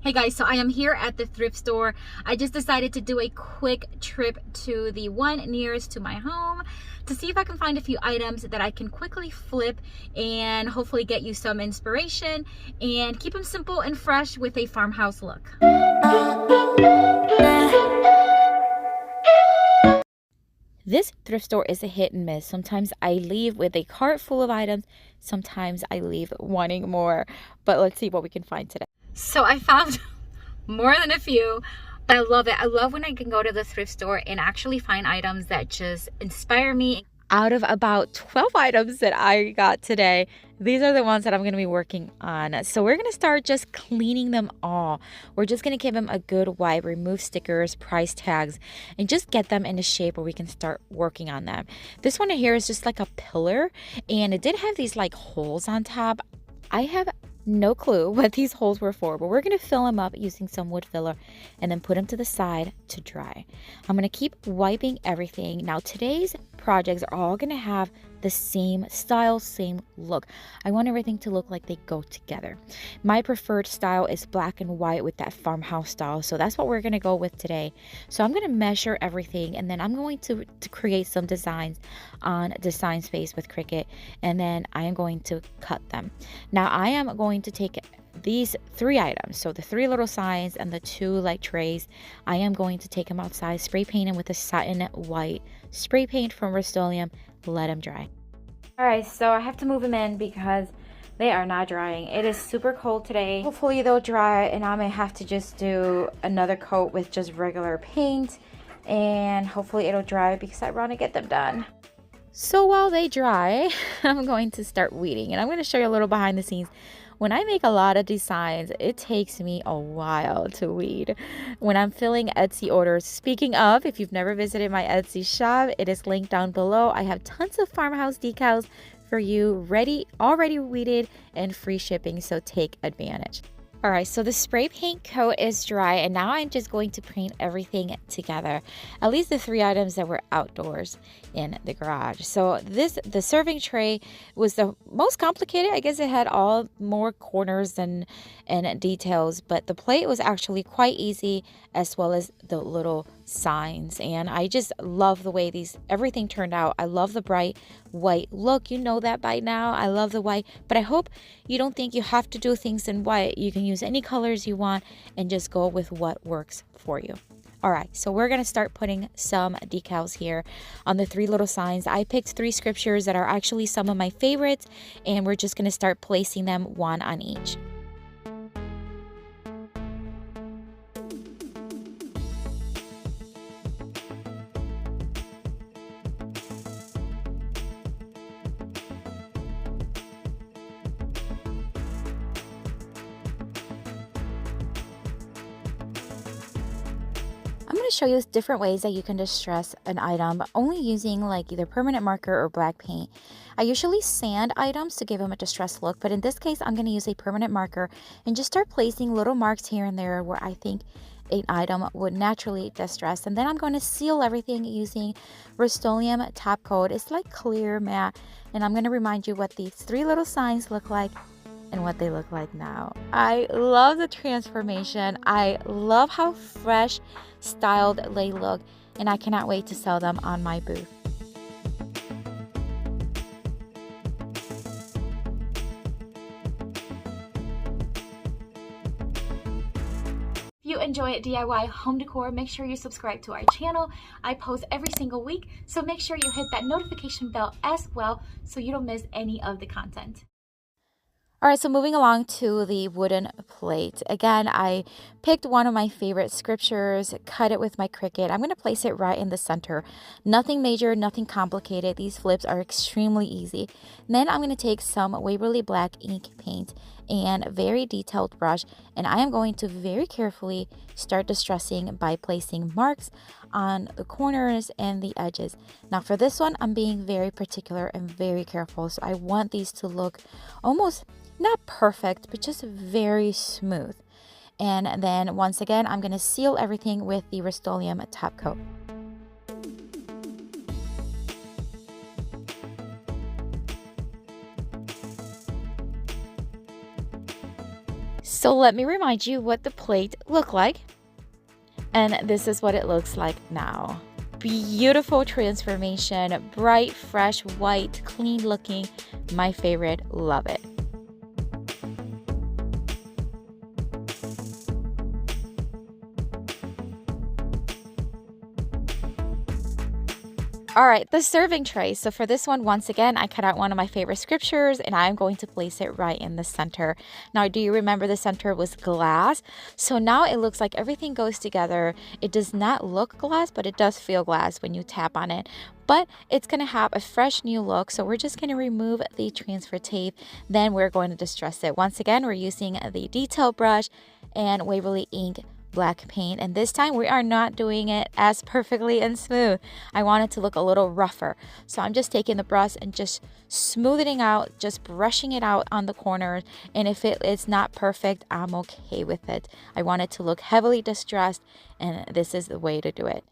Hey guys, so I am here at the thrift store. I just decided to do a quick trip to the one nearest to my home to see if I can find a few items that I can quickly flip and hopefully get you some inspiration and keep them simple and fresh with a farmhouse look. This thrift store is a hit and miss. Sometimes I leave with a cart full of items. Sometimes I leave wanting more, but let's see what we can find today. So I found more than a few, but I love it. I love when I can go to the thrift store and actually find items that just inspire me. Out of about 12 items that I got today, these are the ones that I'm going to be working on. So we're going to start just cleaning them all. We're just going to give them a good wipe, remove stickers, price tags, and just get them into shape where we can start working on them. This one here is just like a pillar, and it did have these like holes on top. I have no clue what these holes were for, but we're going to fill them up using some wood filler and then put them to the side to dry. I'm going to keep wiping everything. Now today's projects are all going to have the same style, same look. I want everything to look like they go together. My preferred style is black and white with that farmhouse style, so that's what we're going to go with today. So I'm going to measure everything, and then I'm going to create some designs on Design Space with Cricut, and then I am going to cut them. Now I am going to take these 3 items, so the 3 little signs and the 2 like trays. I am going to take them outside, spray paint them with a satin white spray paint from Rust-Oleum, let them dry. All right, so I have to move them in because they are not drying. It is super cold today. Hopefully they'll dry, and I may have to just do another coat with just regular paint, and hopefully it'll dry because I want to get them done. So while they dry, I'm going to start weeding, and I'm going to show you a little behind the scenes. When I make a lot of designs, it takes me a while to weed. When I'm filling Etsy orders, speaking of, if you've never visited my Etsy shop, it is linked down below. I have tons of farmhouse decals for you, already weeded and free shipping, so take advantage. All right, so the spray paint coat is dry, and now I'm just going to paint everything together. At least the 3 items that were outdoors in the garage. So the serving tray was the most complicated. I guess it had all more corners and details, but the plate was actually quite easy, as well as the little signs. And I just love the way everything turned out. I love the bright white look. You know that by now. I love the white, but I hope you don't think you have to do things in white. You can use any colors you want and just go with what works for you. All right, so we're going to start putting some decals here on the 3 little signs. I picked 3 scriptures that are actually some of my favorites, and we're just going to start placing them one on each. I'm going to show you different ways that you can distress an item, only using like either permanent marker or black paint. I usually sand items to give them a distressed look, but in this case, I'm going to use a permanent marker and just start placing little marks here and there where I think an item would naturally distress. And then I'm going to seal everything using Rust-Oleum top coat. It's like clear matte, and I'm going to remind you what these 3 little signs look like and what they look like now. I love the transformation. I love how fresh styled they look, and I cannot wait to sell them on my booth. If you enjoy DIY home decor, make sure you subscribe to our channel. I post every single week, so make sure you hit that notification bell as well so you don't miss any of the content. All right, so moving along to the wooden plate. Again, I picked one of my favorite scriptures, cut it with my Cricut. I'm going to place it right in the center. Nothing major, nothing complicated. These flips are extremely easy. Then I'm going to take some Waverly Black ink paint and very detailed brush, and I am going to very carefully start distressing by placing marks on the corners and the edges. Now for this one, I'm being very particular and very careful, so I want these to look almost not perfect, but just very smooth. And then once again, I'm going to seal everything with the Rust-Oleum top coat. So let me remind you what the plate looked like. And this is what it looks like now. Beautiful transformation, bright, fresh, white, clean looking. My favorite, love it. All right, the serving tray. So for this one, once again, I cut out one of my favorite scriptures and I'm going to place it right in the center. Now, do you remember the center was glass? So now it looks like everything goes together. It does not look glass, but it does feel glass when you tap on it. But it's going to have a fresh new look. So we're just going to remove the transfer tape. Then we're going to distress it. Once again, we're using the detail brush and Waverly ink black paint, and this time we are not doing it as perfectly and smooth. I want it to look a little rougher, so I'm just taking the brush and just smoothing out, just brushing it out on the corners, and if it is not perfect, I'm okay with it. I want it to look heavily distressed, and this is the way to do it.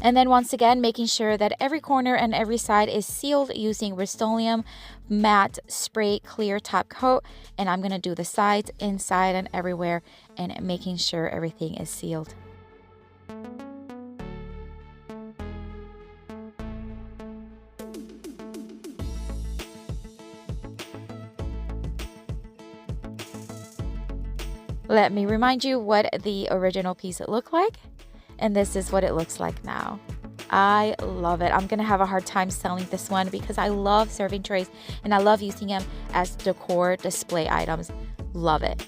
And then once again, making sure that every corner and every side is sealed using Rust-Oleum matte spray clear top coat. And I'm going to do the sides, inside, and everywhere, and making sure everything is sealed. Let me remind you what the original piece looked like. And this is what it looks like now. I love it. I'm gonna have a hard time selling this one because I love serving trays and I love using them as decor display items. Love it.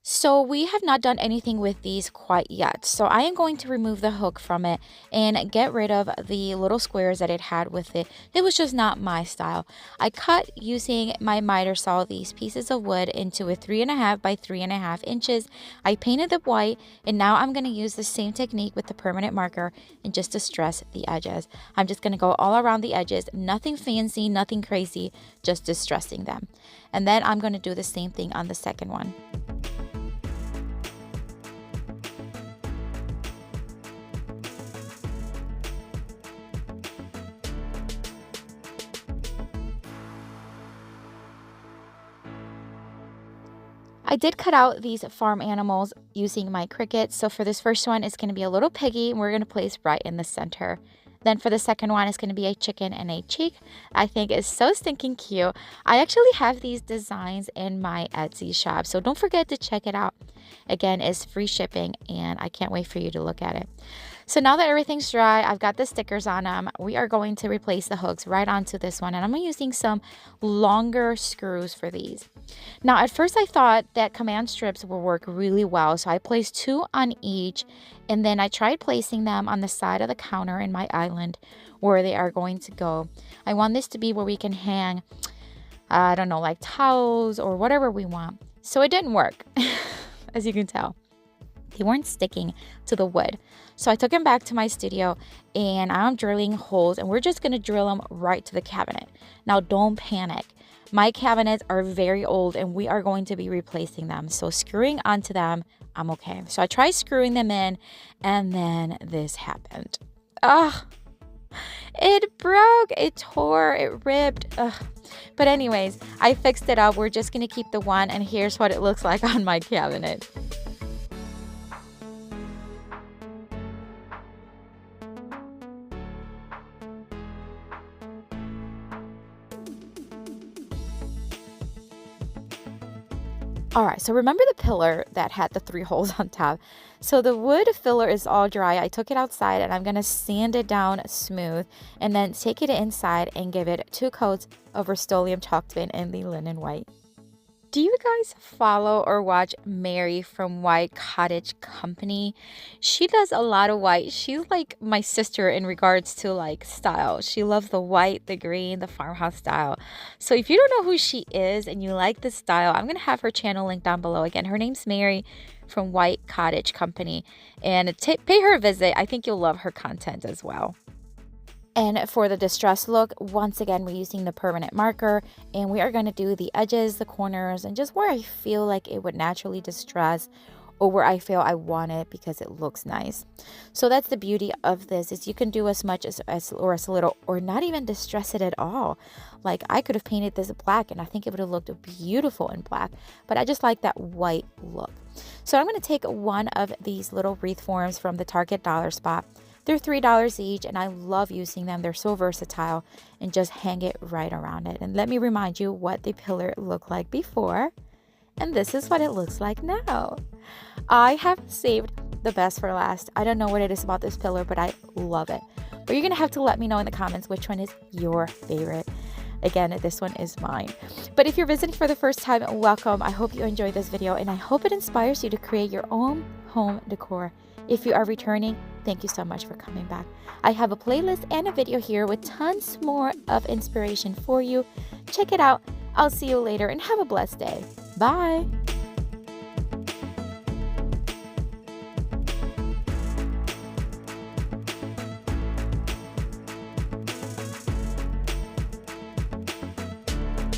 So we have not done anything with these quite yet. So I am going to remove the hook from it and get rid of the little squares that it had with it. It was just not my style. I cut using my miter saw these pieces of wood into a 3.5 by 3.5 inches. I painted them white, and now I'm going to use the same technique with the permanent marker and just distress the edges. I'm just going to go all around the edges, nothing fancy, nothing crazy, just distressing them. And then I'm going to do the same thing on the second one. I did cut out these farm animals using my Cricut. So for this first one, it's going to be a little piggy, and we're going to place right in the center. Then for the second one, it's going to be a chicken and a chick. I think it's so stinking cute. I actually have these designs in my Etsy shop, so don't forget to check it out. Again, it's free shipping, and I can't wait for you to look at it. So now that everything's dry, I've got the stickers on them. We are going to replace the hooks right onto this one, and I'm using some longer screws for these. Now, at first I thought that command strips would work really well, so I placed 2 on each, and then I tried placing them on the side of the counter in my island where they are going to go. I want this to be where we can hang, I don't know, like towels or whatever we want. So it didn't work, as you can tell. They weren't sticking to the wood. So I took them back to my studio and I'm drilling holes, and we're just going to drill them right to the cabinet. Now, don't panic. My cabinets are very old and we are going to be replacing them. So screwing onto them, I'm okay. So I tried screwing them in, and then this happened. Ugh. It broke, it tore, it ripped. Ugh. But anyways, I fixed it up. We're just going to keep the one, and here's what it looks like on my cabinet. All right, so remember the pillar that had the 3 holes on top? So the wood filler is all dry. I took it outside and I'm gonna sand it down smooth and then take it inside and give it 2 coats of Rust-Oleum chalk paint in the linen white. Do you guys follow or watch Mary from White Cottage Company? She does a lot of white. She's like my sister in regards to like style. She loves the white, the green, the farmhouse style. So if you don't know who she is and you like this style, I'm going to have her channel linked down below. Again, her name's Mary from White Cottage Company. And pay her a visit. I think you'll love her content as well. And for the distress look, once again, we're using the permanent marker, and we are going to do the edges, the corners, and just where I feel like it would naturally distress, or where I feel I want it because it looks nice. So that's the beauty of this, is you can do as much as or as little, or not even distress it at all. Like I could have painted this black and I think it would have looked beautiful in black, but I just like that white look. So I'm going to take one of these little wreath forms from the Target Dollar Spot. They're $3 each, and I love using them. They're so versatile, and just hang it right around it. And let me remind you what the pillar looked like before, and this is what it looks like now. I have saved the best for last. I don't know what it is about this pillar, but I love it. But you're going to have to let me know in the comments which one is your favorite. Again, this one is mine. But if you're visiting for the first time, welcome. I hope you enjoyed this video, and I hope it inspires you to create your own home decor. If you are returning, thank you so much for coming back. I have a playlist and a video here with tons more of inspiration for you. Check it out. I'll see you later, and have a blessed day. Bye.